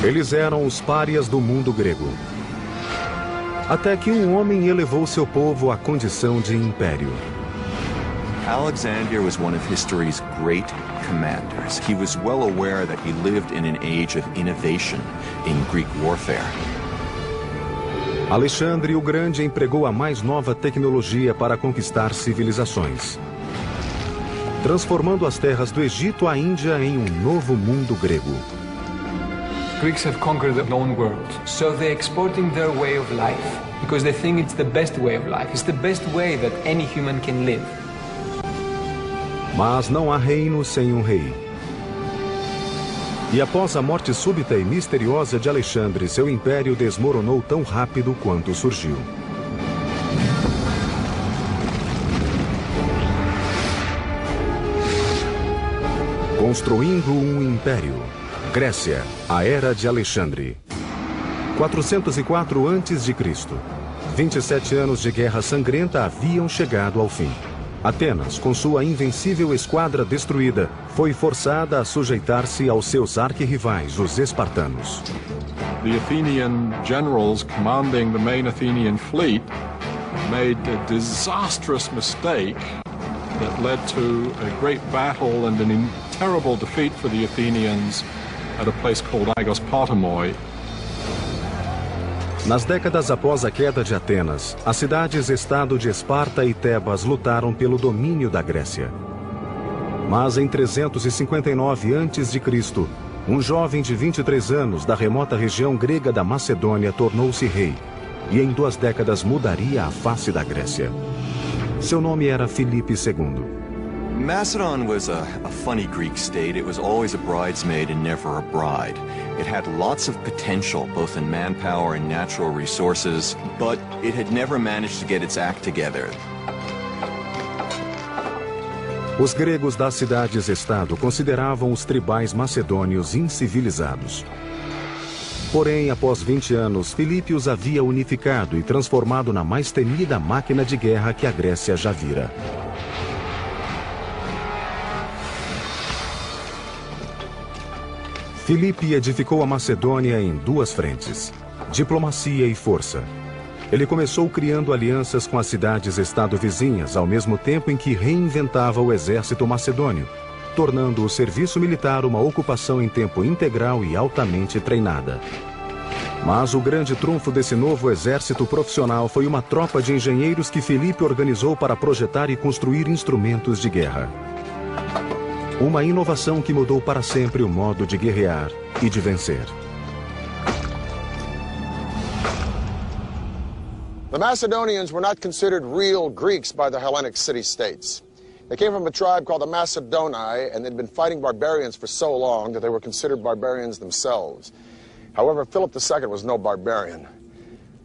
Eles eram os párias do mundo grego. Até que um homem elevou seu povo à condição de império. Alexander was one of history's great commanders. He was well aware that he lived in an age of innovation in Greek warfare. Alexandre o Grande empregou a mais nova tecnologia para conquistar civilizações, transformando as terras do Egito à Índia em um novo mundo grego. Greeks have conquered the known world, so they're exporting their way of life because they think it's the best way of life. It's the best way that any human can live. Mas não há reino sem um rei. E após a morte súbita e misteriosa de Alexandre, seu império desmoronou tão rápido quanto surgiu. Construindo um império. Grécia, a Era de Alexandre. 404 a.C. 27 anos de guerra sangrenta haviam chegado ao fim. Atenas, com sua invencível esquadra destruída, foi forçada a sujeitar-se aos seus arquirrivais, os espartanos. The Athenian generals commanding the main Athenian fleet made a disastrous mistake that led to a great battle and a terrible defeat for the Athenians at a place called Aigos Potamoi. Nas décadas após a queda de Atenas, as cidades-estado de Esparta e Tebas lutaram pelo domínio da Grécia. Mas em 359 a.C., um jovem de 23 anos da remota região grega da Macedônia tornou-se rei, e em 2 décadas mudaria a face da Grécia. Seu nome era Filipe II. Macedon was a funny Greek state. It was always a bridesmaid and never a bride. It had lots of potential, both in manpower and natural resources, but it had never managed to get its act together. Os gregos das cidades-estado consideravam os tribais macedônios incivilizados. Porém, após 20 anos, Filipe os havia unificado e transformado na mais temida máquina de guerra que a Grécia já vira. Filipe edificou a Macedônia em 2 frentes: diplomacia e força. Ele começou criando alianças com as cidades-estado vizinhas, ao mesmo tempo em que reinventava o exército macedônio, tornando o serviço militar uma ocupação em tempo integral e altamente treinada. Mas o grande trunfo desse novo exército profissional foi uma tropa de engenheiros que Filipe organizou para projetar e construir instrumentos de guerra. Uma inovação que mudou para sempre o modo de guerrear e de vencer. The Macedonians were not considered real Greeks by the Hellenic city-states. They came from a tribe called the Macedoni, and they'd been fighting barbarians for so long that they were considered barbarians themselves. However, Philip II was no barbarian.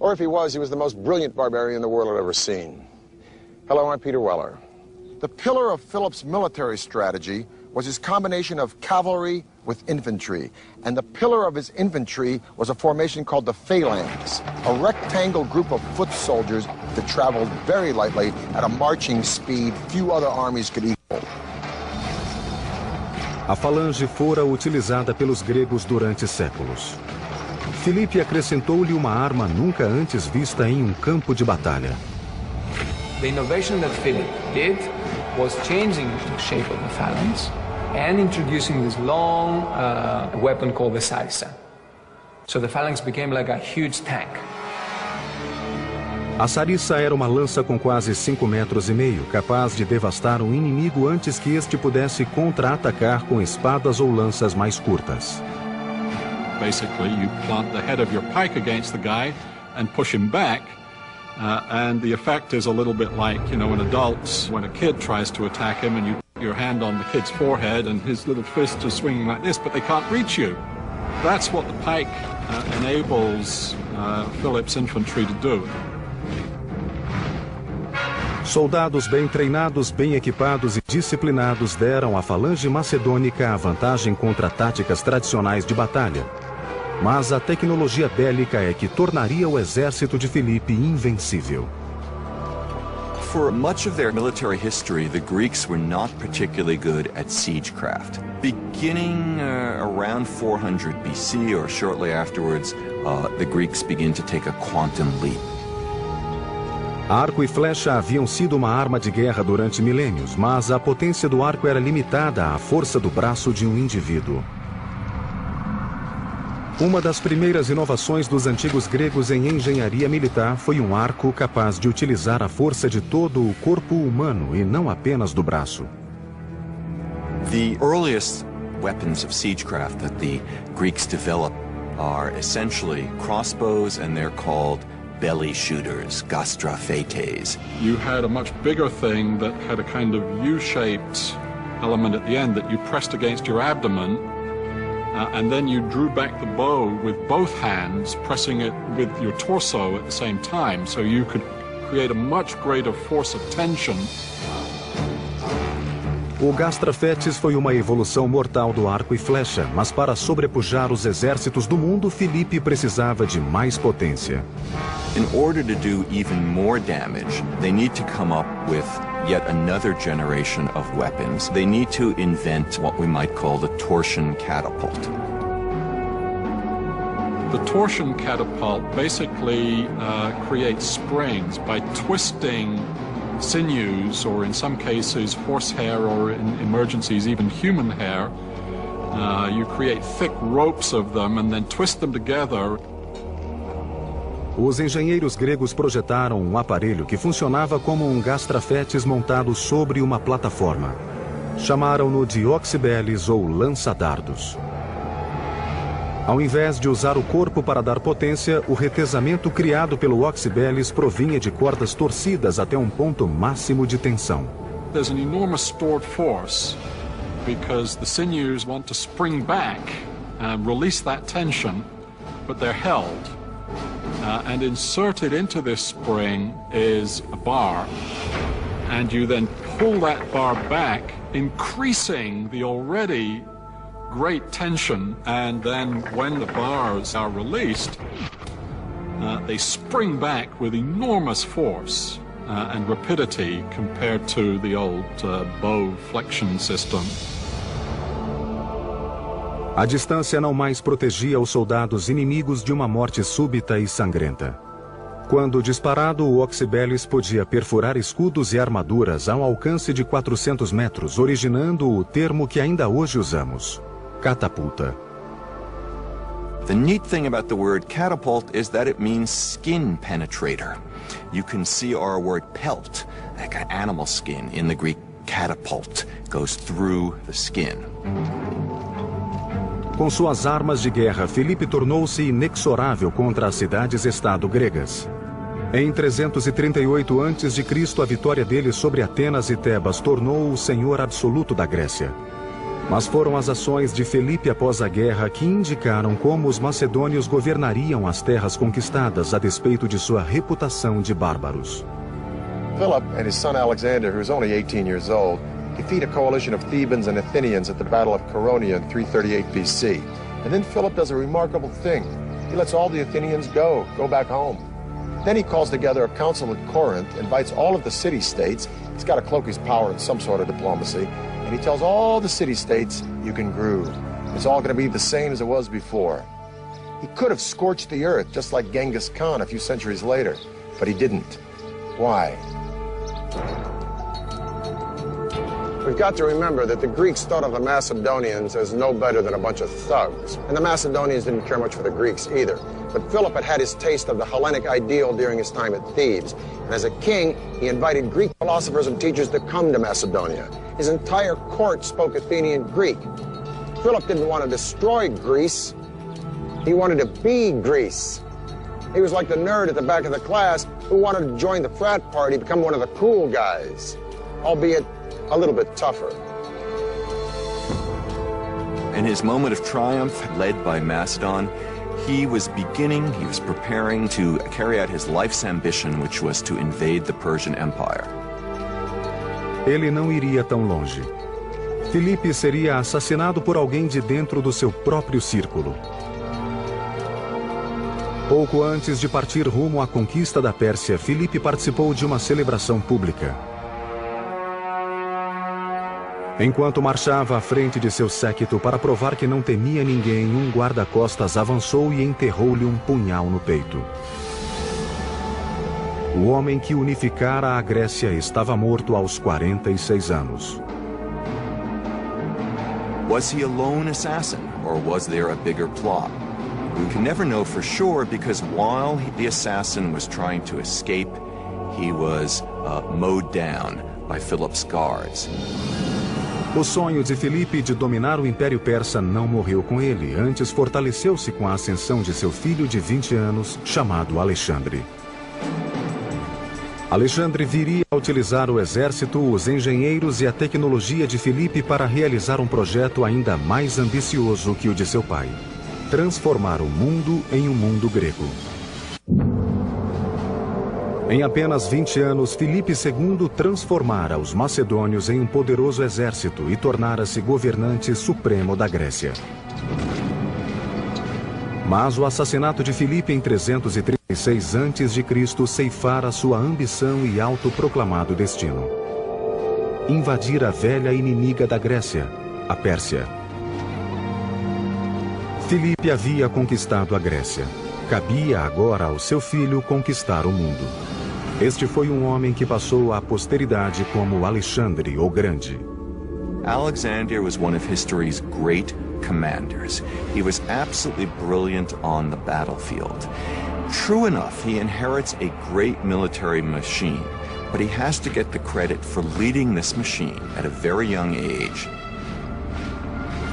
Or if he was the most brilliant barbarian the world had ever seen. Hello, I'm Peter Weller. The pillar of Philip's military strategy was his combination of cavalry with infantry. And the pillar of his infantry was a formation called the phalanx, a rectangle group of foot soldiers that traveled very lightly at a marching speed few other armies could equal. A falange fora utilizada pelos gregos durante séculos. Filipe acrescentou-lhe uma arma nunca antes vista em um campo de batalha. The innovation that Philip did was changing the shape of the phalanx and introducing this long weapon called the sarissa. So the phalanx became like a huge tank. A sarissa era uma lança com quase 5,5 metros, capaz de devastar um inimigo antes que este pudesse contra-atacar com espadas ou lanças mais curtas. Basically, you plant the head of your pike against the guy and push him back. And the effect is a little bit like, you know, when a kid tries to attack him and you put your hand on the kid's forehead and his little fist is swinging like this, but they can't reach you. That's what the pike enables Philip's infantry to do. Soldados bem treinados, bem equipados e disciplinados deram à falange macedônica a vantagem contra táticas tradicionais de batalha. Mas a tecnologia bélica é que tornaria o exército de Filipe invencível. For much of their military history, the Greeks were not particularly good at siegecraft. Beginning around 400 BC or shortly afterwards, the Greeks begin to take a quantum leap. Arco e flecha haviam sido uma arma de guerra durante milênios, mas a potência do arco era limitada à força do braço de um indivíduo. Uma das primeiras inovações dos antigos gregos em engenharia militar foi um arco capaz de utilizar a força de todo o corpo humano e não apenas do braço. The earliest weapons of siegecraft that the Greeks developed are essentially crossbows, and they're called belly shooters, gastrophetes. You had a much bigger thing that had a kind of U-shaped element at the end that you pressed against your abdomen, and then you drew back the bow with both hands, pressing it with your torso at the same time, so you could create a much greater force of tension. O gastrafetes foi uma evolução mortal do arco e flecha, mas para sobrepujar os exércitos do mundo, Filipe precisava de mais potência. In order to do even more damage, they need to come up with yet another generation of weapons. They need to invent what we might call the torsion catapult. The torsion catapult basically creates springs by twisting sinews, or in some cases horsehair, or in emergencies even human hair. You create thick ropes of them and then twist them together. Os engenheiros gregos projetaram um aparelho que funcionava como um gastrafetes montado sobre uma plataforma. Chamaram-no de oxibeles ou lança-dardos. Ao invés de usar o corpo para dar potência, o retesamento criado pelo oxibeles provinha de cordas torcidas até um ponto máximo de tensão. There's an enormous stored force because the sinews want to spring back and release that tension, but they're held. And inserted into this spring is a bar, and you then pull that bar back, increasing the already great tension, and then when the bars are released, they spring back with enormous force and rapidity compared to the old bow flexion system. A distância não mais protegia os soldados inimigos de uma morte súbita e sangrenta. Quando disparado, o oxibeles podia perfurar escudos e armaduras ao alcance de 400 metros, originando o termo que ainda hoje usamos: catapulta. The neat thing about the word catapult is that it means skin penetrator. You can see our word pelt, like an animal skin, in the Greek catapult, goes through the skin. Com suas armas de guerra, Filipe tornou-se inexorável contra as cidades-estado gregas. Em 338 a.C., a vitória dele sobre Atenas e Tebas tornou-o o senhor absoluto da Grécia. Mas foram as ações de Filipe após a guerra que indicaram como os macedônios governariam as terras conquistadas a despeito de sua reputação de bárbaros. Philip and his son Alexander, who was only 18 years old, defeat a coalition of Thebans and Athenians at the Battle of Chaeronea in 338 BC. And then Philip does a remarkable thing. He lets all the Athenians go back home. Then he calls together a council at Corinth, invites all of the city-states. He's got to cloak his power in some sort of diplomacy. And he tells all the city-states, you can groove. It's all going to be the same as it was before. He could have scorched the earth, just like Genghis Khan a few centuries later, but he didn't. Why? We've got to remember that the Greeks thought of the Macedonians as no better than a bunch of thugs. And the Macedonians didn't care much for the Greeks either. But Philip had had his taste of the Hellenic ideal during his time at Thebes. And as a king, he invited Greek philosophers and teachers to come to Macedonia. His entire court spoke Athenian Greek. Philip didn't want to destroy Greece. He wanted to be Greece. He was like the nerd at the back of the class who wanted to join the frat party, become one of the cool guys, albeit a little bit tougher. In his moment of triumph, led by Macedon, he was preparing to carry out his life's ambition, which was to invade the Persian Empire. Ele não iria tão longe. Filipe seria assassinado por alguém de dentro do seu próprio círculo. Pouco antes de partir rumo à conquista da Pérsia, Filipe participou de uma celebração pública. Enquanto marchava à frente de seu séquito para provar que não temia ninguém, um guarda-costas avançou e enterrou-lhe um punhal no peito. O homem que unificara a Grécia estava morto aos 46 anos. Was he a lone assassin, or was there a bigger plot? We can never know for sure because while the assassin was trying to escape, he was mowed down by Philip's guards. O sonho de Filipe de dominar o Império Persa não morreu com ele, antes fortaleceu-se com a ascensão de seu filho de 20 anos, chamado Alexandre. Alexandre viria a utilizar o exército, os engenheiros e a tecnologia de Filipe para realizar um projeto ainda mais ambicioso que o de seu pai: transformar o mundo em um mundo grego. Em apenas 20 anos, Filipe II transformara os macedônios em um poderoso exército e tornara-se governante supremo da Grécia. Mas o assassinato de Filipe em 336 a.C. ceifara sua ambição e autoproclamado destino: invadir a velha inimiga da Grécia, a Pérsia. Filipe havia conquistado a Grécia. Cabia agora ao seu filho conquistar o mundo. Este foi um homem que passou à posteridade como Alexandre o Grande. Alexander was one of history's great commanders. He was absolutely brilliant on the battlefield. True enough, he inherits a great military machine, but he has to get the credit for leading this machine at a very young age.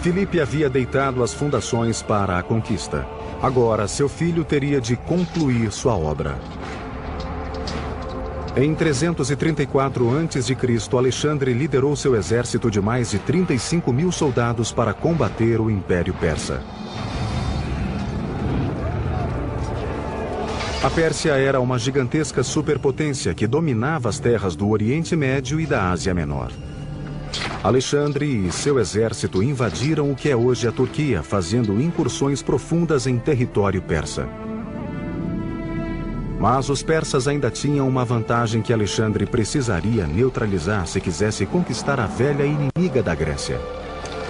Filipe havia deitado as fundações para a conquista. Agora, seu filho teria de concluir sua obra. Em 334 a.C., Alexandre liderou seu exército de mais de 35.000 soldados para combater o Império Persa. A Pérsia era uma gigantesca superpotência que dominava as terras do Oriente Médio e da Ásia Menor. Alexandre e seu exército invadiram o que é hoje a Turquia, fazendo incursões profundas em território persa. Mas os persas ainda tinham uma vantagem que Alexandre precisaria neutralizar se quisesse conquistar a velha inimiga da Grécia.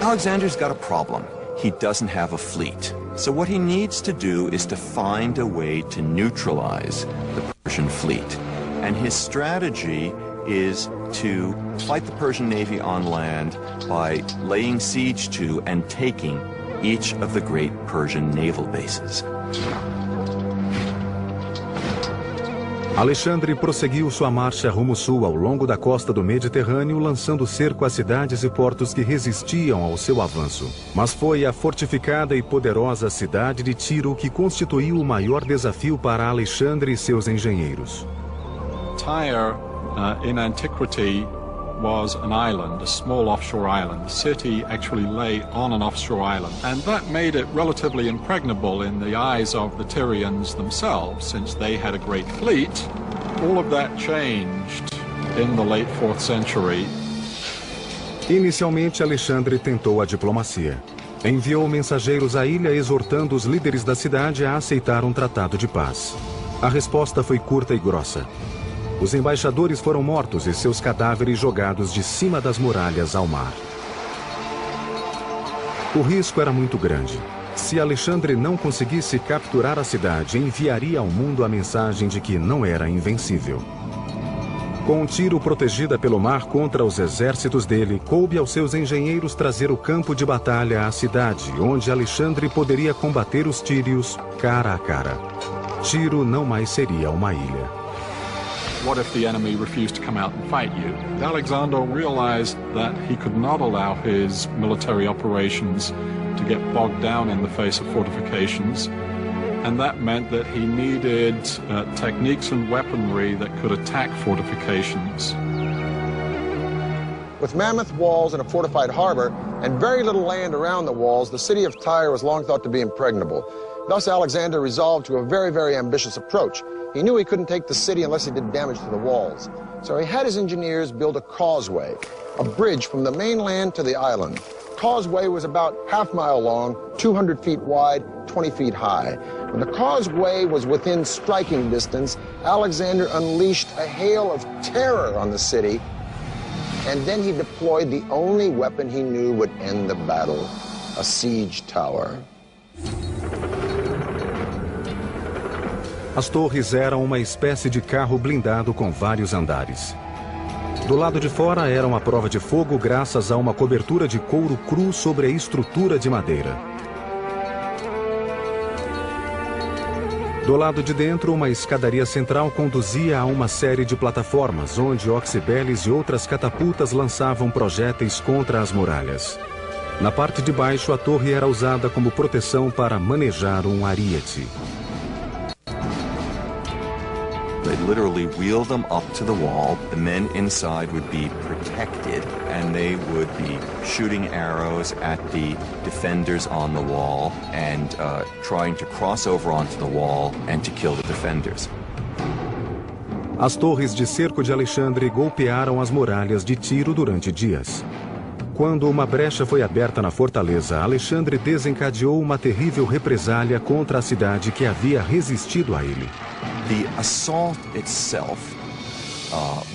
Alexander's got a problem. He doesn't have a fleet. So what he needs to do is to find a way to neutralize the Persian fleet. And his strategy is to fight the Persian Navy on land by laying siege to and taking each of the great Persian naval bases. Alexandre prosseguiu sua marcha rumo sul ao longo da costa do Mediterrâneo, lançando cerco às cidades e portos que resistiam ao seu avanço. Mas foi a fortificada e poderosa cidade de Tiro que constituiu o maior desafio para Alexandre e seus engenheiros. Tyre, in antiquity, was an island, a small offshore island. The city actually lay on an offshore island, and that made it relatively impregnable in the eyes of the Tyrians themselves, since they had a great fleet. All of that changed in the late 4th century. Inicialmente, Alexandre tentou a diplomacia. Enviou mensageiros à ilha exortando os líderes da cidade a aceitar um tratado de paz. A resposta foi curta e grossa. Os embaixadores foram mortos e seus cadáveres jogados de cima das muralhas ao mar. O risco era muito grande. Se Alexandre não conseguisse capturar a cidade, enviaria ao mundo a mensagem de que não era invencível. Com Tiro protegida pelo mar contra os exércitos dele, coube aos seus engenheiros trazer o campo de batalha à cidade, onde Alexandre poderia combater os tírios cara a cara. Tiro não mais seria uma ilha. What if the enemy refused to come out and fight you? Alexander realized that he could not allow his military operations to get bogged down in the face of fortifications, and that meant that he needed techniques and weaponry that could attack fortifications. With mammoth walls and a fortified harbor, and very little land around the walls, the city of Tyre was long thought to be impregnable. Thus, Alexander resolved to a very, very ambitious approach. He knew he couldn't take the city unless he did damage to the walls. So he had his engineers build a causeway, a bridge from the mainland to the island. causeway was about half-mile long, 200 feet wide, 20 feet high. When the causeway was within striking distance, Alexander unleashed a hail of terror on the city, and then he deployed the only weapon he knew would end the battle, a siege tower. As torres eram uma espécie de carro blindado com vários andares. Do lado de fora eram à prova de fogo graças a uma cobertura de couro cru sobre a estrutura de madeira. Do lado de dentro, uma escadaria central conduzia a uma série de plataformas, onde oxibeles e outras catapultas lançavam projéteis contra as muralhas. Na parte de baixo, a torre era usada como proteção para manejar um ariete. They'd literally wheel them up to the wall. The men inside would be protected, and they would be shooting arrows at the defenders on the wall and trying to cross over onto the wall and to kill the defenders. As torres de cerco de Alexandre golpearam as muralhas de Tiro durante dias. Quando uma brecha foi aberta na fortaleza, Alexandre desencadeou uma terrível represália contra a cidade que havia resistido a ele. The assault itself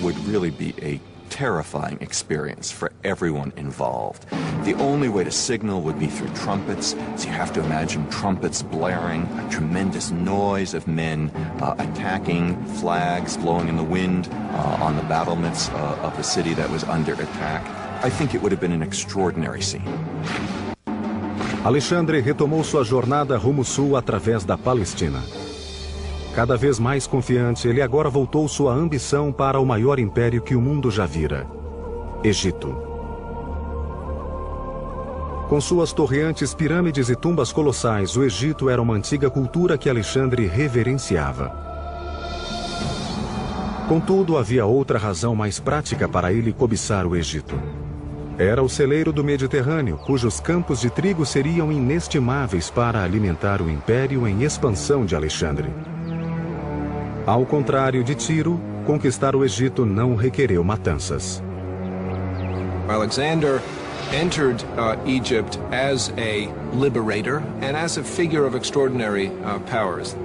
would really be a terrifying experience for everyone involved. The only way to signal would be through trumpets, so you have to imagine trumpets blaring, a tremendous noise of men attacking, flags blowing in the wind on the battlements of the city that was under attack. I think it would have been an extraordinary scene. Alexandre retomou sua jornada rumo sul através da Palestina. Cada vez mais confiante, ele agora voltou sua ambição para o maior império que o mundo já vira: Egito. Com suas torreantes pirâmides e tumbas colossais, o Egito era uma antiga cultura que Alexandre reverenciava. Contudo, havia outra razão mais prática para ele cobiçar o Egito. Era o celeiro do Mediterrâneo, cujos campos de trigo seriam inestimáveis para alimentar o império em expansão de Alexandre. Ao contrário de Tiro, conquistar o Egito não requereu matanças. Alexander entered Egypt as a liberator and as a figure of extraordinary powers.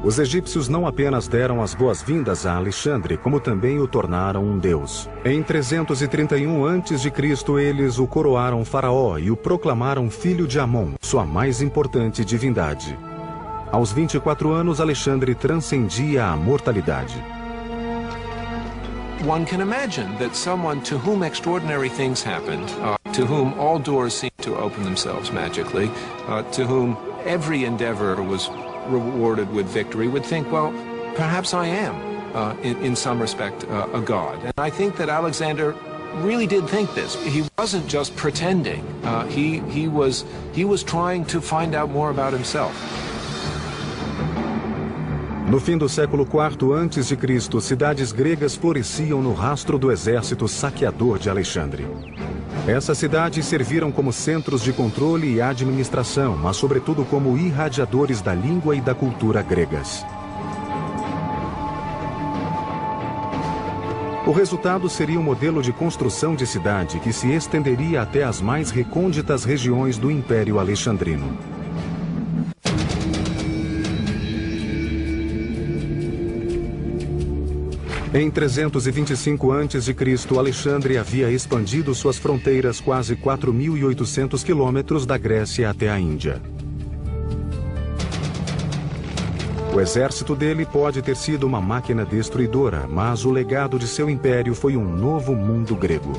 Os egípcios não apenas deram as boas-vindas a Alexandre, como também o tornaram um deus. Em 331 a.C., eles o coroaram faraó e o proclamaram filho de Amon, sua mais importante divindade. Aos 24 anos, Alexandre transcendia a mortalidade. One can imagine that someone to whom extraordinary things happened, to whom all doors seemed to open themselves magically, to whom every endeavor was rewarded with victory, would think, well, perhaps I am, in some respect, a god. And I think that Alexander really did think this. He wasn't just pretending. He was trying to find out more about himself. No fim do século IV a.C., cidades gregas floresciam no rastro do exército saqueador de Alexandre. Essas cidades serviram como centros de controle e administração, mas sobretudo como irradiadores da língua e da cultura gregas. O resultado seria um modelo de construção de cidade que se estenderia até as mais recônditas regiões do Império Alexandrino. Em 325 a.C., Alexandre havia expandido suas fronteiras quase 4.800 quilômetros da Grécia até a Índia. O exército dele pode ter sido uma máquina destruidora, mas o legado de seu império foi um novo mundo grego.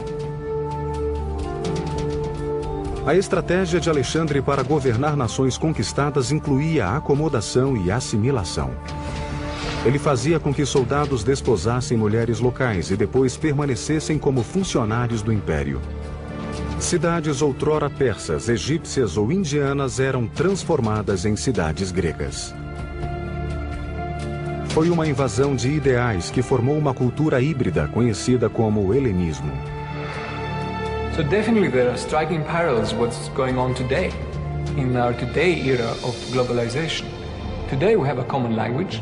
A estratégia de Alexandre para governar nações conquistadas incluía a acomodação e assimilação. Ele fazia com que soldados desposassem mulheres locais e depois permanecessem como funcionários do império. Cidades outrora persas, egípcias ou indianas eram transformadas em cidades gregas. Foi uma invasão de ideais que formou uma cultura híbrida conhecida como o helenismo. So definitely there are striking parallels with what's going on today, in our today era of globalization. Today we have a common language,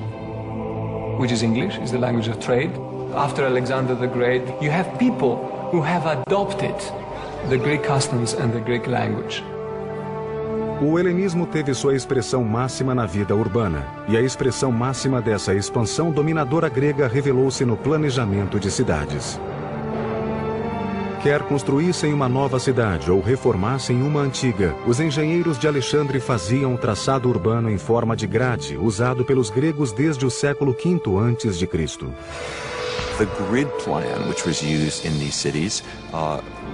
which is English, is the language of trade. After Alexander the Great, you have people who have adopted the Greek customs and the Greek language. O helenismo teve sua expressão máxima na vida urbana, e a expressão máxima dessa expansão dominadora grega revelou-se no planejamento de cidades. Quer construíssem uma nova cidade ou reformassem uma antiga, os engenheiros de Alexandre faziam um traçado urbano em forma de grade, usado pelos gregos desde o século V a.C. The grid plan, which was used in these cities,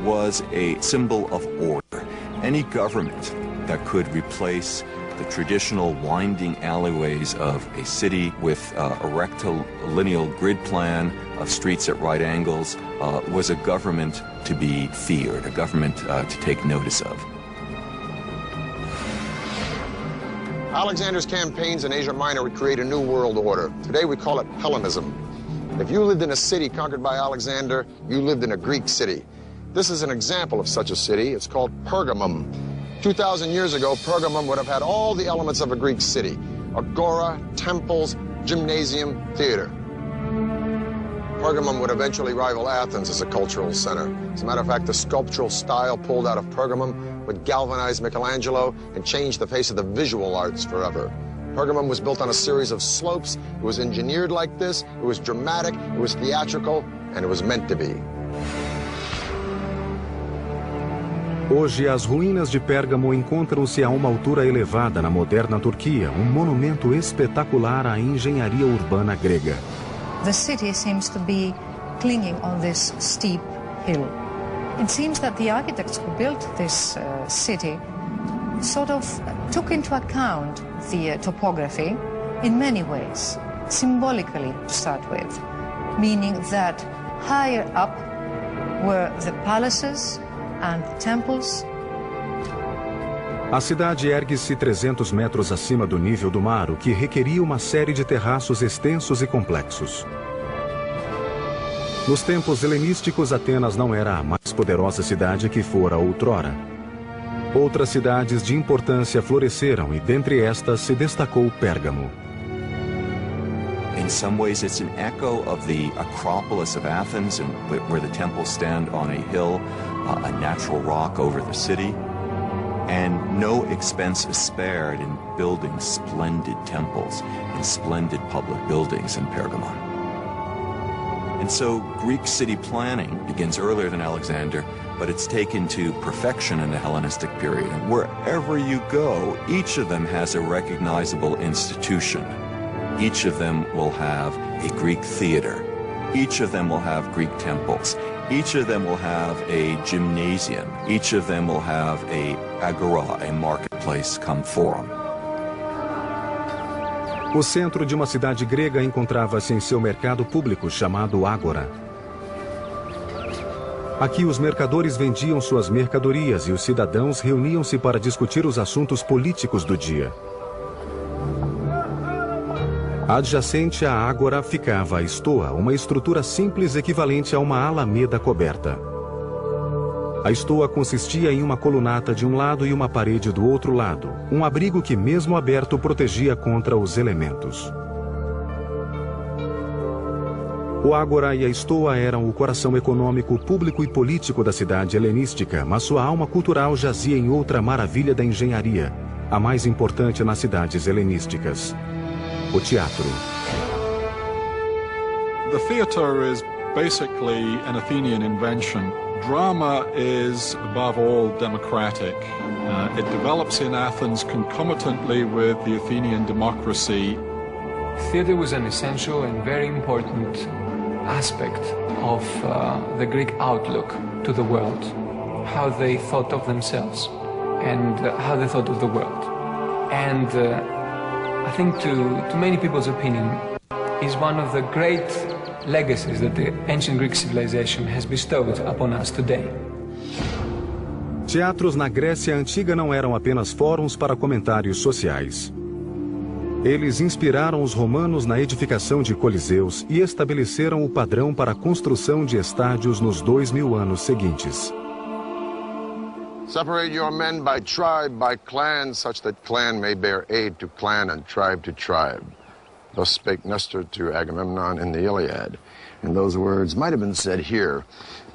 was a symbol of order. Any government that could replace the traditional winding alleyways of a city with a rectilineal grid plan of streets at right angles was a government to be feared, a government to take notice of. Alexander's campaigns in Asia Minor would create a new world order. Today we call it Hellenism. If you lived in a city conquered by Alexander, you lived in a Greek city. This is an example of such a city. It's called Pergamum. 2,000 years ago, Pergamum would have had all the elements of a Greek city: agora, temples, gymnasium, theater. Pergamum would eventually rival Athens as a cultural center. As a matter of fact, the sculptural style pulled out of Pergamum would galvanize Michelangelo and change the face of the visual arts forever. Pergamum was built on a series of slopes. It was engineered like this. It was dramatic, it was theatrical, and it was meant to be. Hoje, as ruínas de Pérgamo encontram-se a uma altura elevada na moderna Turquia, um monumento espetacular à engenharia urbana grega. The city seems to be clinging on this steep hill. It seems that the architects who built this city sort of took into account the topography in many ways, symbolically to start with, meaning that higher up were the palaces and temples. A cidade ergue-se 300 metros acima do nível do mar, o que requeria uma série de terraços extensos e complexos. Nos tempos helenísticos, Atenas não era a mais poderosa cidade que fora outrora. Outras cidades de importância floresceram e dentre estas se destacou Pérgamo. In some ways, it's an echo of the Acropolis of Athens, where the temples stand on a hill, a natural rock over the city, and no expense is spared in building splendid temples and splendid public buildings in Pergamon. And so Greek city planning begins earlier than Alexander, but it's taken to perfection in the Hellenistic period. And wherever you go, each of them has a recognizable institution. Each of them will have a Greek theater. Each of them will have Greek temples. Each of them will have a gymnasium. Each of them will have a agora, a marketplace come forum. O centro de uma cidade grega encontrava-se em seu mercado público chamado Ágora. Aqui os mercadores vendiam suas mercadorias e os cidadãos reuniam-se para discutir os assuntos políticos do dia. Adjacente à Ágora ficava a Stoa, uma estrutura simples equivalente a uma alameda coberta. A Stoa consistia em uma colunata de um lado e uma parede do outro lado, um abrigo que, mesmo aberto, protegia contra os elementos. O Ágora e a Stoa eram o coração econômico, público e político da cidade helenística, mas sua alma cultural jazia em outra maravilha da engenharia, a mais importante nas cidades helenísticas: o teatro. The theater is basically an Athenian invention. Drama is, above all, democratic. It develops in Athens concomitantly with the Athenian democracy. Theatre was an essential and very important aspect of the Greek outlook to the world, how they thought of themselves and how they thought of the world. And I think to many people's opinion is one of the great legacies that the ancient Greek civilization has bestowed upon us today. Teatros na Grécia Antiga não eram apenas fóruns para comentários sociais. Eles inspiraram os romanos na edificação de coliseus e estabeleceram o padrão para a construção de estádios nos 2000 anos seguintes. Separate your men by tribe, by clan, such that clan may bear aid to clan and tribe to tribe. Thus spake Nestor to Agamemnon in the Iliad. And those words might have been said here,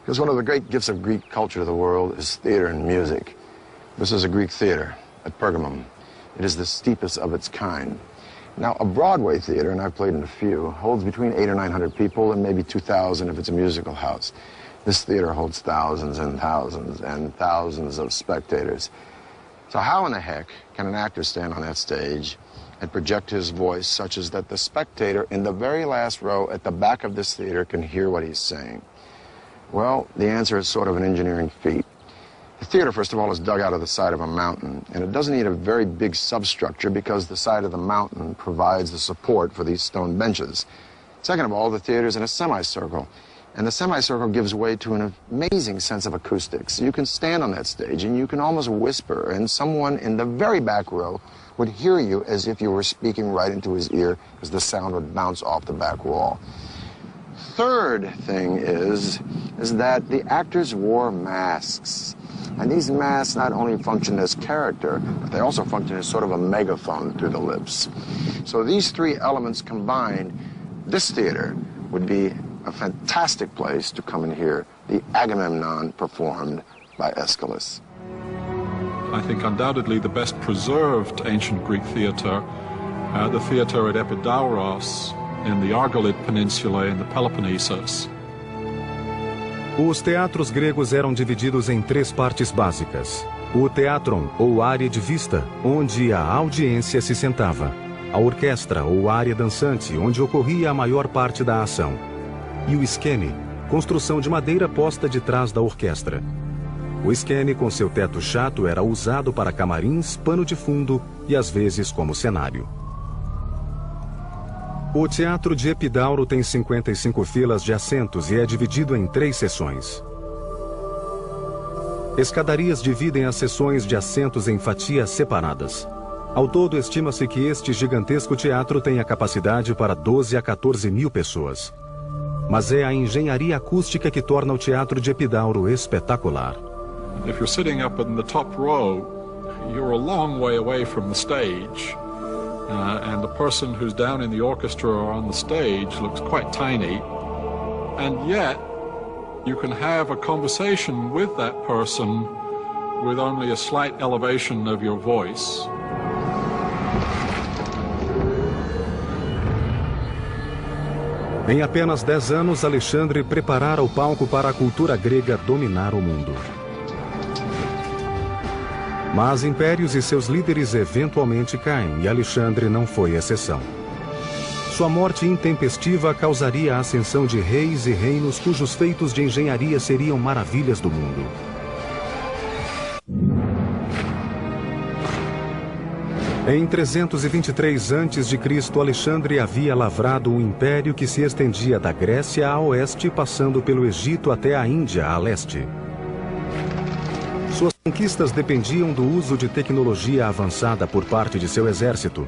because one of the great gifts of Greek culture to the world is theater and music. This is a Greek theater at Pergamum. It is the steepest of its kind. Now, a Broadway theater, and I've played in a few, holds between 800 or 900 people and maybe 2,000 if it's a musical house. This theater holds thousands and thousands and thousands of spectators. So how in the heck can an actor stand on that stage and project his voice such as that the spectator in the very last row at the back of this theater can hear what he's saying? Well, the answer is sort of an engineering feat. The theater, first of all, is dug out of the side of a mountain, and it doesn't need a very big substructure because the side of the mountain provides the support for these stone benches. Second of all, the theater is in a semicircle, and the semicircle gives way to an amazing sense of acoustics. You can stand on that stage and you can almost whisper, and someone in the very back row would hear you as if you were speaking right into his ear because the sound would bounce off the back wall. Third thing is that the actors wore masks. And these masks not only function as character, but they also function as sort of a megaphone through the lips. So these three elements combined, this theater would be a fantastic place to come and hear the Agamemnon performed by Aeschylus. I think undoubtedly the best preserved ancient Greek theater, the theater at Epidauros in the Argolid Peninsula in the Peloponnesus. Os teatros gregos eram divididos em três partes básicas. O teatron, ou área de vista, onde a audiência se sentava. A orquestra, ou área dançante, onde ocorria a maior parte da ação. E o esqueme, construção de madeira posta de trás da orquestra. O esqueme, com seu teto chato, era usado para camarins, pano de fundo e às vezes como cenário. O Teatro de Epidauro tem 55 filas de assentos e é dividido em 3 seções. Escadarias dividem as seções de assentos em fatias separadas. Ao todo, estima-se que este gigantesco teatro tenha capacidade para 12 a 14 mil pessoas. Mas é a engenharia acústica que torna o Teatro de Epidauro espetacular. If you're sitting up in the top row, you're a long way away from the stage. And the person who's down in the orchestra or on the stage looks quite tiny. And yet, you can have a conversation with that person with only a slight elevation of your voice. Em apenas 10 anos, Alexandre preparara o palco para a cultura grega dominar o mundo. Mas impérios e seus líderes eventualmente caem, e Alexandre não foi exceção. Sua morte intempestiva causaria a ascensão de reis e reinos cujos feitos de engenharia seriam maravilhas do mundo. Em 323 a.C., Alexandre havia lavrado um império que se estendia da Grécia a oeste, passando pelo Egito até a Índia a leste. Suas conquistas dependiam do uso de tecnologia avançada por parte de seu exército,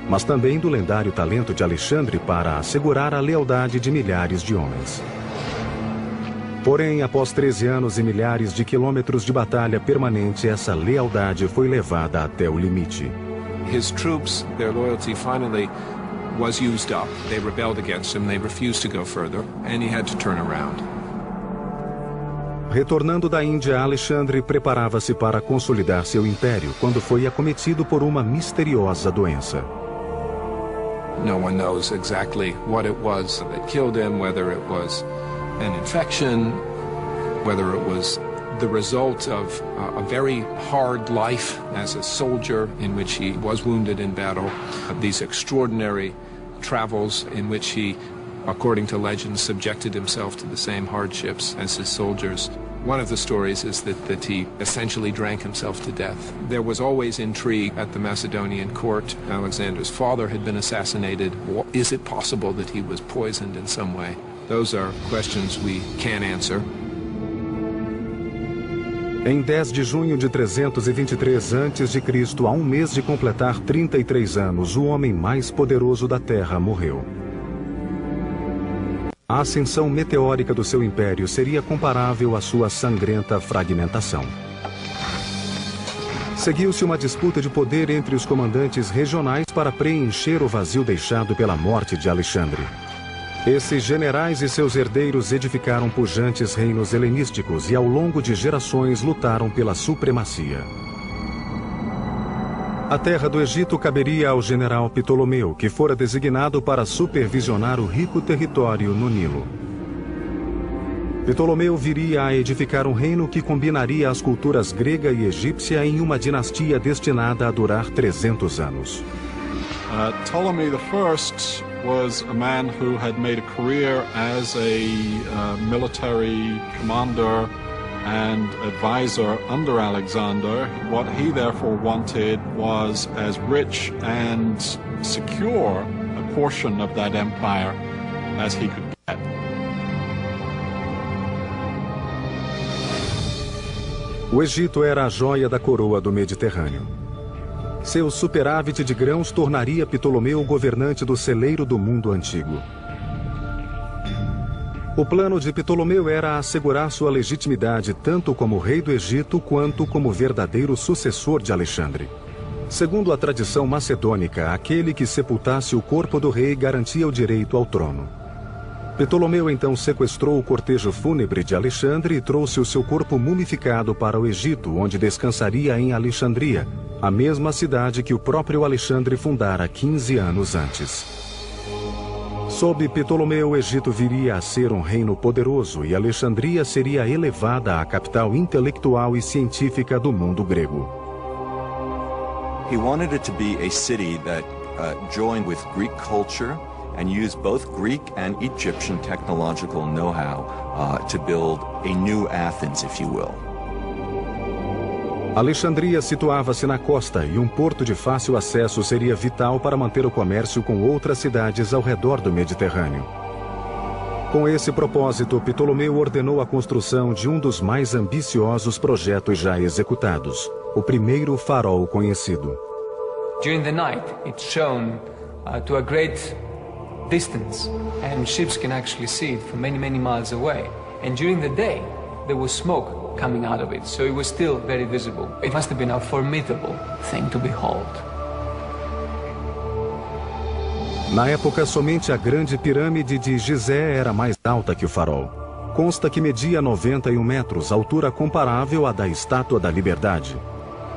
mas também do lendário talento de Alexandre para assegurar a lealdade de milhares de homens. Porém, após 13 anos e milhares de quilômetros de batalha permanente, essa lealdade foi levada até o limite. His troops, their loyalty finally was used up. They rebelled against him, they refused to go further, and he had to turn around. Retornando da Índia, Alexandre preparava-se para consolidar seu império quando foi acometido por uma misteriosa doença. No one knows exactly what it was that killed him, whether it was an infection, whether it was the result of a very hard life as a soldier in which he was wounded in battle, these extraordinary travels in which he, according to legend, subjected himself to the same hardships as his soldiers. One of the stories is that he essentially drank himself to death. There was always intrigue at the Macedonian court. Alexander's father had been assassinated. Is it possible that he was poisoned in some way? Those are questions we can't answer. Em 10 de junho de 323 a.C., a um mês de completar 33 anos, o homem mais poderoso da Terra morreu. A ascensão meteórica do seu império seria comparável à sua sangrenta fragmentação. Seguiu-se uma disputa de poder entre os comandantes regionais para preencher o vazio deixado pela morte de Alexandre. Esses generais e seus herdeiros edificaram pujantes reinos helenísticos e ao longo de gerações lutaram pela supremacia. A terra do Egito caberia ao general Ptolomeu, que fora designado para supervisionar o rico território no Nilo. Ptolomeu viria a edificar um reino que combinaria as culturas grega e egípcia em uma dinastia destinada a durar 300 anos. Ptolemy I was a man who had made a career as a military commander and advisor under Alexander. What he therefore wanted was as rich and secure a portion of that empire as he could get. O Egito era a joia da coroa do Mediterrâneo. Seu superávit de grãos tornaria Ptolomeu o governante do celeiro do mundo antigo. O plano de Ptolomeu era assegurar sua legitimidade tanto como rei do Egito quanto como verdadeiro sucessor de Alexandre. Segundo a tradição macedônica, aquele que sepultasse o corpo do rei garantia o direito ao trono. Ptolomeu então sequestrou o cortejo fúnebre de Alexandre e trouxe o seu corpo mumificado para o Egito, onde descansaria em Alexandria, a mesma cidade que o próprio Alexandre fundara 15 anos antes. Sob Ptolomeu, o Egito viria a ser um reino poderoso e Alexandria seria elevada à capital intelectual e científica do mundo grego. He wanted it to be a city that joined with Greek culture and use both Greek and Egyptian technological know-how to build a new Athens, if you will. Alexandria situava-se na costa e um porto de fácil acesso seria vital para manter o comércio com outras cidades ao redor do Mediterrâneo. Com esse propósito, Ptolomeu ordenou a construção de um dos mais ambiciosos projetos já executados, o primeiro farol conhecido. During the night, it's shown to a great distance, and ships can actually see it from many, many miles away. And during the day, there was smoke coming out of it, so it was still very visible. It must have been a formidable thing to behold. Na época, somente a grande pirâmide de Gizé era mais alta que o farol. Consta que media 91 metros, altura comparável à da Estátua da Liberdade.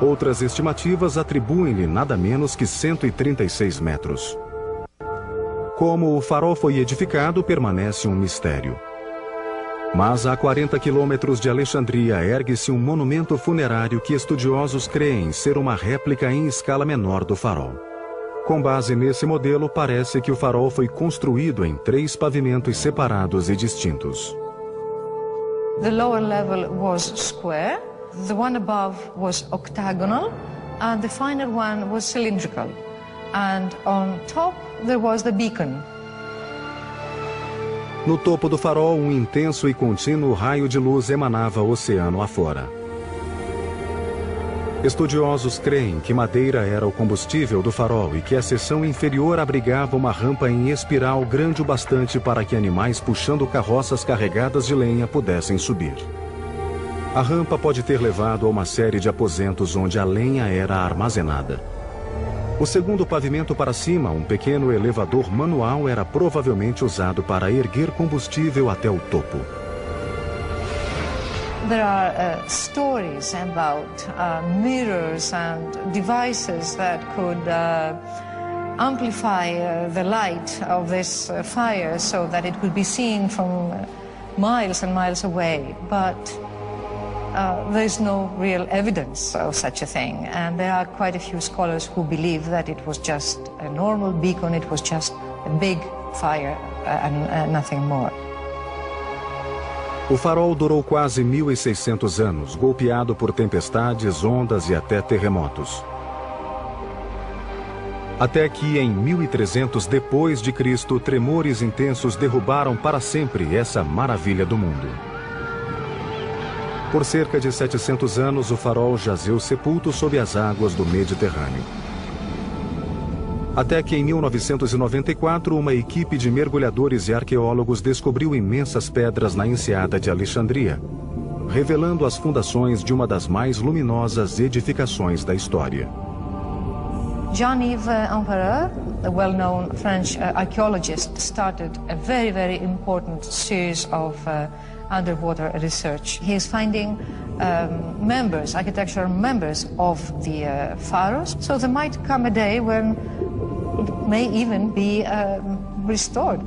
Outras estimativas atribuem-lhe nada menos que 136 metros. Como o farol foi edificado, permanece um mistério. Mas a 40 quilômetros de Alexandria ergue-se um monumento funerário que estudiosos creem ser uma réplica em escala menor do farol. Com base nesse modelo, parece que o farol foi construído em 3 pavimentos separados e distintos. The lower level was square, the one above was octagonal, and the final one was cylindrical. And on top there was the beacon. No topo do farol, um intenso e contínuo raio de luz emanava oceano afora. Estudiosos creem que madeira era o combustível do farol e que a seção inferior abrigava uma rampa em espiral grande o bastante para que animais puxando carroças carregadas de lenha pudessem subir. A rampa pode ter levado a uma série de aposentos onde a lenha era armazenada. O segundo pavimento para cima, um pequeno elevador manual, era provavelmente usado para erguer combustível até o topo. There are stories about mirrors and devices that could amplify the light of this fire so that it could be seen from miles and miles away. But there's no real evidence of such a thing, and there are quite a few scholars who believe that it was just a normal beacon, it was just a big fire and nothing more. O farol durou quase 1.600 anos, golpeado por tempestades, ondas e até terremotos. Até que em 1300 depois de Cristo, tremores intensos derrubaram para sempre essa maravilha do mundo. Por cerca de 700 anos, o farol jazeu sepulto sob as águas do Mediterrâneo. Até que em 1994, uma equipe de mergulhadores e arqueólogos descobriu imensas pedras na enseada de Alexandria. revelando as fundações de uma das mais luminosas edificações da história. Jean-Yves Empereur, a well-known French archaeologist, started a very, very important series of underwater research. He is finding members, architectural members of the pharaohs, so there might come a day when it may even be restored.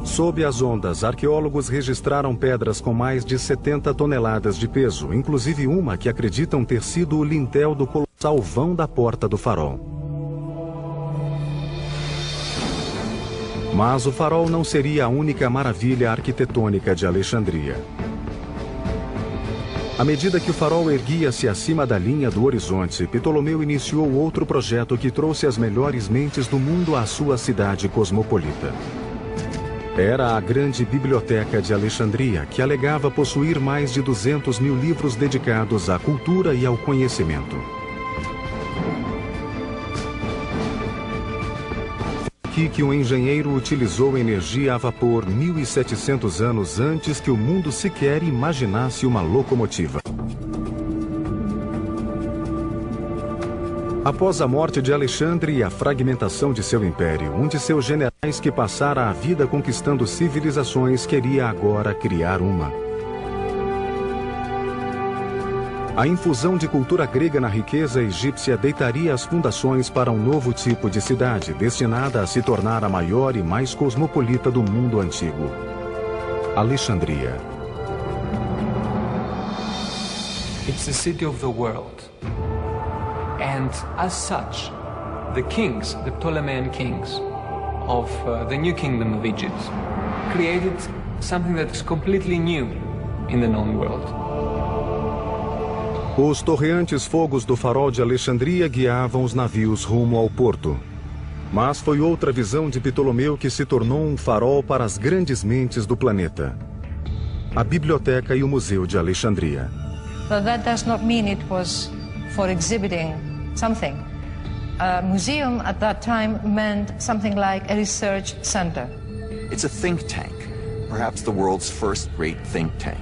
Sob as ondas, arqueólogos registraram pedras com mais de 70 toneladas de peso, inclusive uma que acreditam ter sido o lintel do colossal vão da porta do farol. Mas o farol não seria a única maravilha arquitetônica de Alexandria. À medida que o farol erguia-se acima da linha do horizonte, Ptolomeu iniciou outro projeto que trouxe as melhores mentes do mundo à sua cidade cosmopolita. Era a grande biblioteca de Alexandria, que alegava possuir mais de 200 mil livros dedicados à cultura e ao conhecimento. Aqui que o engenheiro utilizou energia a vapor 1.700 anos antes que o mundo sequer imaginasse uma locomotiva. Após a morte de Alexandre e a fragmentação de seu império, um de seus generais que passara a vida conquistando civilizações queria agora criar uma. A infusão de cultura grega na riqueza egípcia deitaria as fundações para um novo tipo de cidade, destinada a se tornar a maior e mais cosmopolita do mundo antigo. Alexandria. It's the city of the world. And as such, the kings, the Ptolemean kings of the new kingdom of Egypt, created something that's completely new in the known world. Os torreantes fogos do farol de Alexandria guiavam os navios rumo ao porto. Mas foi outra visão de Ptolomeu que se tornou um farol para as grandes mentes do planeta. A Biblioteca e o Museu de Alexandria. But that does not mean it was for exhibiting something. A museum at that time meant something like a research center. It's a think tank, perhaps the world's first great think tank.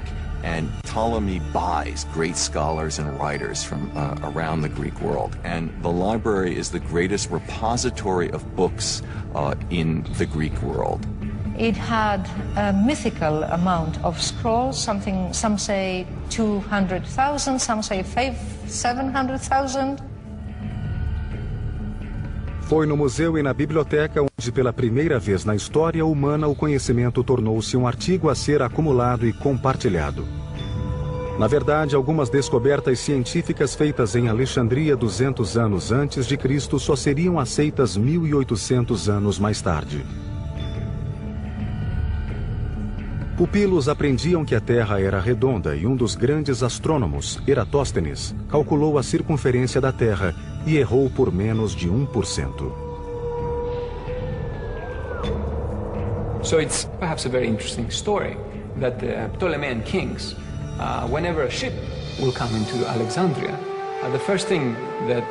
And Ptolemy buys great scholars and writers from around the Greek world. And the library is the greatest repository of books in the Greek world. It had a mythical amount of scrolls, something, some say 200,000, some say 700,000. Foi no museu e na biblioteca onde, pela primeira vez na história humana, o conhecimento tornou-se um artigo a ser acumulado e compartilhado. Na verdade, algumas descobertas científicas feitas em Alexandria 200 anos antes de Cristo só seriam aceitas 1.800 anos mais tarde. Pupilos aprendiam que a Terra era redonda e um dos grandes astrônomos, Eratóstenes, calculou a circunferência da Terra e errou por menos de 1%. So it's perhaps a very interesting story that the Ptolemean kings, whenever a ship will come into Alexandria, the first thing that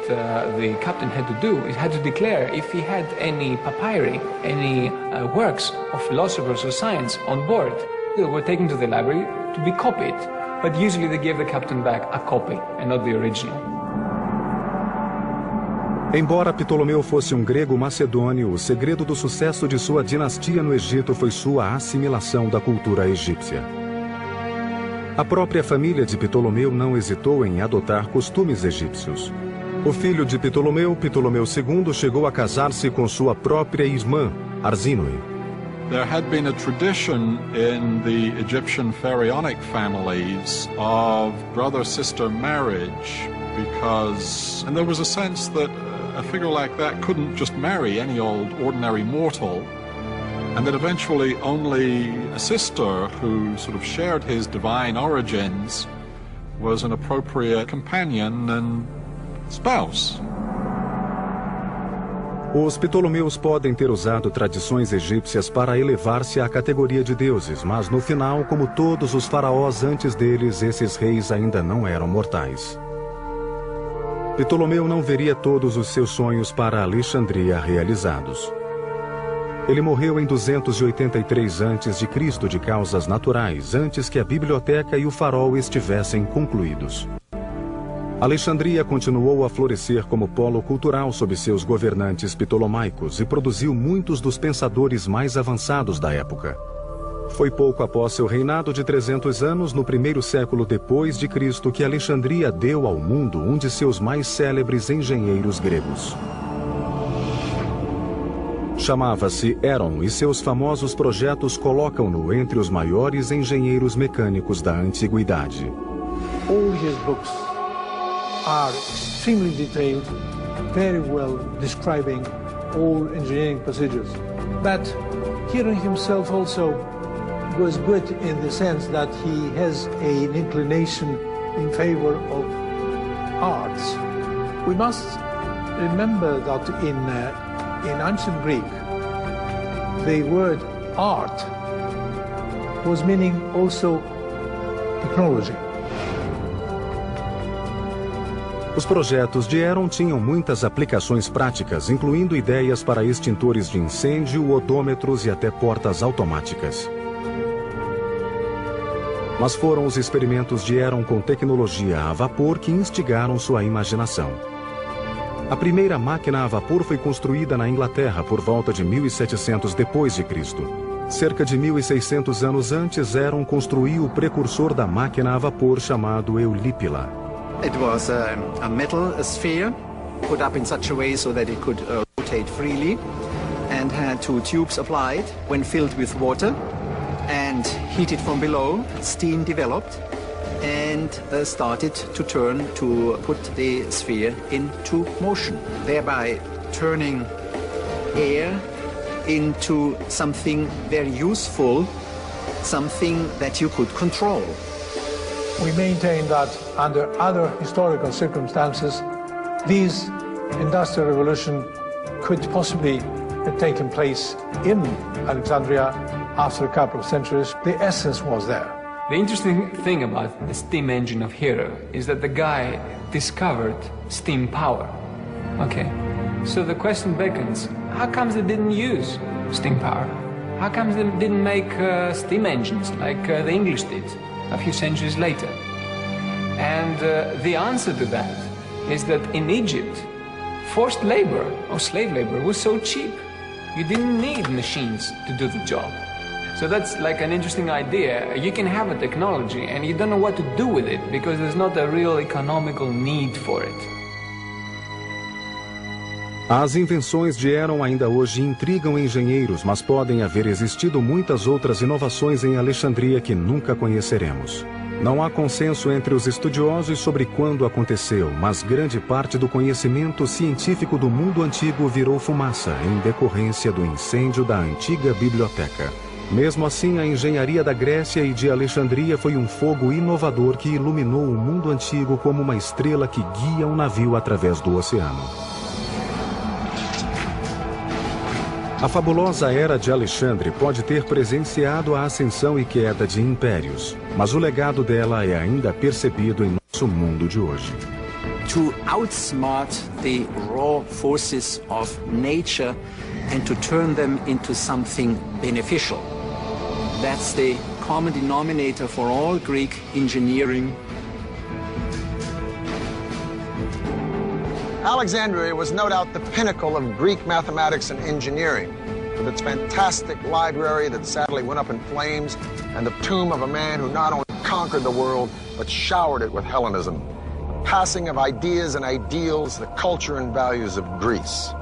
the captain had to do is had to declare if he had any papyri, any works of philosophers or science on board. They were taken to the library to be copied, but usually they gave the captain back a copy and not the original. Embora Ptolomeu fosse um grego macedônio, o segredo do sucesso de sua dinastia no Egito foi sua assimilação da cultura egípcia. A própria família de Ptolomeu não hesitou em adotar costumes egípcios. O filho de Ptolomeu, Ptolomeu II, chegou a casar-se com sua própria irmã, Arsínoe. There had been a tradition in the Egyptian pharaonic families of brother-sister marriage and there was a sense that a figure like that couldn't just marry any old ordinary mortal, and that eventually only a sister who sort of shared his divine origins was an appropriate companion and spouse. Os Ptolomeus podem ter usado tradições egípcias para elevar-se à categoria de deuses, mas no final, como todos os faraós antes deles, esses reis ainda não eram mortais. Ptolomeu não veria todos os seus sonhos para Alexandria realizados. Ele morreu em 283 a.C. de causas naturais, antes que a biblioteca e o farol estivessem concluídos. Alexandria continuou a florescer como polo cultural sob seus governantes ptolomaicos e produziu muitos dos pensadores mais avançados da época. Foi pouco após seu reinado de 300 anos, no primeiro século depois de Cristo, que Alexandria deu ao mundo um de seus mais célebres engenheiros gregos. Chamava-se Heron e seus famosos projetos colocam-no entre os maiores engenheiros mecânicos da antiguidade. All his books are extremely detailed, very well describing all engineering procedures. But Hieron himself also was good in the sense that he has an inclination in favor of arts. We must remember that in ancient Greek, the word art was meaning also technology. Os projetos de Heron tinham muitas aplicações práticas, incluindo ideias para extintores de incêndio, odômetros e até portas automáticas. Mas foram os experimentos de Heron com tecnologia a vapor que instigaram sua imaginação. A primeira máquina a vapor foi construída na Inglaterra por volta de 1700 d.C. Cerca de 1600 anos antes, Heron construiu o precursor da máquina a vapor chamado Eulípila. It was a metal sphere put up in such a way so that it could rotate freely and had two tubes applied. When filled with water and heated from below, steam developed and started to turn to put the sphere into motion, thereby turning air into something very useful, something that you could control. We maintain that under other historical circumstances, this industrial revolution could possibly have taken place in Alexandria after a couple of centuries. The essence was there. The interesting thing about the steam engine of Hero is that the guy discovered steam power. Okay, so the question beckons, how comes they didn't use steam power? How comes they didn't make steam engines like the English did a few centuries later? And the answer to that is that in Egypt, forced labor or slave labor was so cheap, you didn't need machines to do the job. So that's like an interesting idea. You can have a technology and you don't know what to do with it because there's not a real economical need for it. As invenções de Heron ainda hoje intrigam engenheiros, mas podem haver existido muitas outras inovações em Alexandria que nunca conheceremos. Não há consenso entre os estudiosos sobre quando aconteceu, mas grande parte do conhecimento científico do mundo antigo virou fumaça em decorrência do incêndio da antiga biblioteca. Mesmo assim, a engenharia da Grécia e de Alexandria foi um fogo inovador que iluminou o mundo antigo como uma estrela que guia um navio através do oceano. A fabulosa Era de Alexandre pode ter presenciado a ascensão e queda de impérios, mas o legado dela é ainda percebido em nosso mundo de hoje. To outsmart the raw forces of nature and to turn them into something beneficial. That's the common denominator for all Greek engineering. Alexandria was no doubt the pinnacle of Greek mathematics and engineering, with its fantastic library that sadly went up in flames and the tomb of a man who not only conquered the world, but showered it with Hellenism, the passing of ideas and ideals, the culture and values of Greece.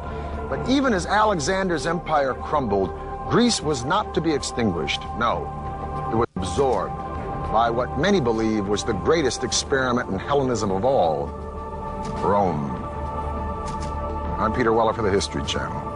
But even as Alexander's empire crumbled, Greece was not to be extinguished. No, it was absorbed by what many believe was the greatest experiment in Hellenism of all, Rome. I'm Peter Weller for the History Channel.